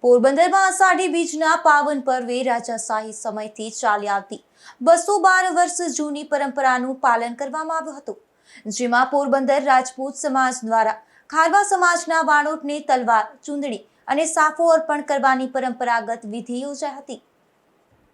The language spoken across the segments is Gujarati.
પોરબંદરમાં અષાઢી બીજના પાવન પર્વે રાજાશાહી સમયથી ચાલી આવતી 212 વર્ષ જૂની પરંપરાનું પાલન કરવામાં આવ્યું હતું, જેમાં પોરબંદર રાજપૂત સમાજ દ્વારા ખારવા સમાજના વાણોટને તલવાર, ચૂંદડી અને સાફો અર્પણ કરવાની પરંપરાગત વિધિ યોજાઈ હતી।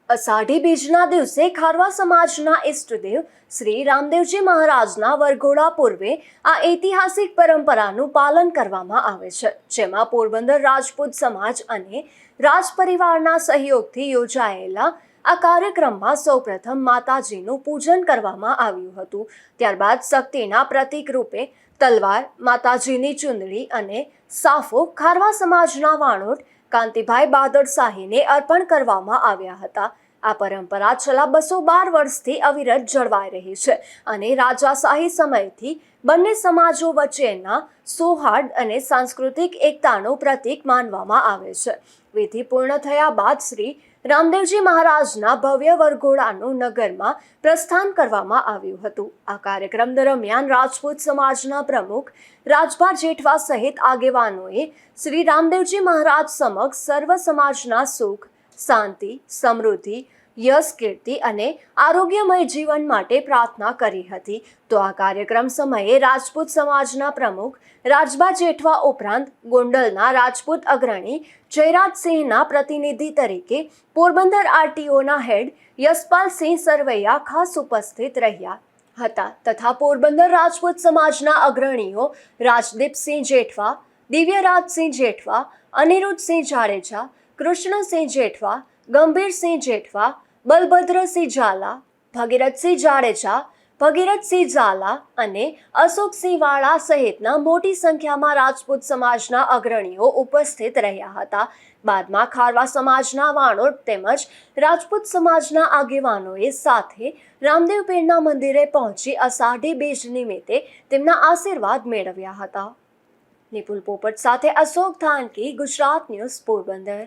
અષાઢી બીજના દિવસે ખારવા સમાજના ઇષ્ટદેવ શ્રી રામદેવજી મહારાજના વરઘોડા પૂર્વે આ ઐતિહાસિક પરંપરાનું પાલન કરવામાં આવે છે, જેમાં પોરબંદર રાજપૂત સમાજ અને રાજ પરિવારના સહયોગથી યોજાયેલા આ કાર્યક્રમમાં સૌપ્રથમ માતાજીનું પૂજન કરવામાં આવ્યું હતું। ત્યારબાદ શક્તિના પ્રતીક રૂપે તલવાર, માતાજીની ચૂંદડી અને સાફો ખારવા સમાજના વાણોટ કાંતિભાઈ બાદરશાહીને અર્પણ કરવામાં આવ્યા હતા। આ પરંપરા છેલ્લા 212 વર્ષથી અવિરત જળવાઈ રહી છે અને રાજાશાહી સમયથી બંને સમાજો વચ્ચેના સૌહાર્દ અને સાંસ્કૃતિક એકતાનું પ્રતીક માનવામાં આવે છે। વિધિ પૂર્ણ થયા બાદ શ્રી રામદેવજી મહારાજના ભવ્ય વરઘોડાનું નગરમાં પ્રસ્થાન કરવામાં આવ્યું હતું। આ કાર્યક્રમ દરમિયાન રાજપૂત સમાજના પ્રમુખ રાજભા જેઠવા સહિત આગેવાનોએ શ્રી રામદેવજી મહારાજ સમક્ષ સર્વ સમાજના સુખ, શાંતિ, સમૃદ્ધિ, યશ, કીર્તિ અને આરોગ્યમય જીવન માટે પ્રાર્થના કરી હતી। તો આ કાર્યક્રમ સમયે રાજપૂત સમાજના પ્રમુખ રાજભા જેઠવા ઉપરાંત ગોંડલના રાજપૂત અગ્રણી જયરાજસિંહના પ્રતિનિધિ તરીકે પોરબંદર આરટીઓના હેડ યશપાલસિંહ સરવૈયા ખાસ ઉપસ્થિત રહ્યા હતા તથા પોરબંદર રાજપૂત સમાજના અગ્રણીઓ રાજદીપસિંહ જેઠવા, દિવ્યરાજસિંહ જેઠવા, અનિરુદ્ધસિંહ જાડેજા, કૃષ્ણસિંહ જેઠવા, ગંભીરસિંહ જેઠવા, બલભદ્રસિંહ ઝાલા, ભગીરથસિંહ જાડેજા, ભગીરથસિંહ ઝાલા અને અશોકસિંહ વાળા સહિતના મોટી સંખ્યામાં રાજપૂત સમાજના અગ્રણીઓ ઉપસ્થિત રહ્યા હતા। બાદમાં ખારવા સમાજના વાણોટ તેમજ રાજપૂત સમાજના આગેવાનોએ સાથે રામદેવ પીરના મંદિરે પહોંચી અષાઢી બીજ નિમિત્તે તેમના આશીર્વાદ મેળવ્યા હતા। નિપુલ પોપટ સાથે અશોક થાનકી, ગુજરાત ન્યૂઝ, પોરબંદર।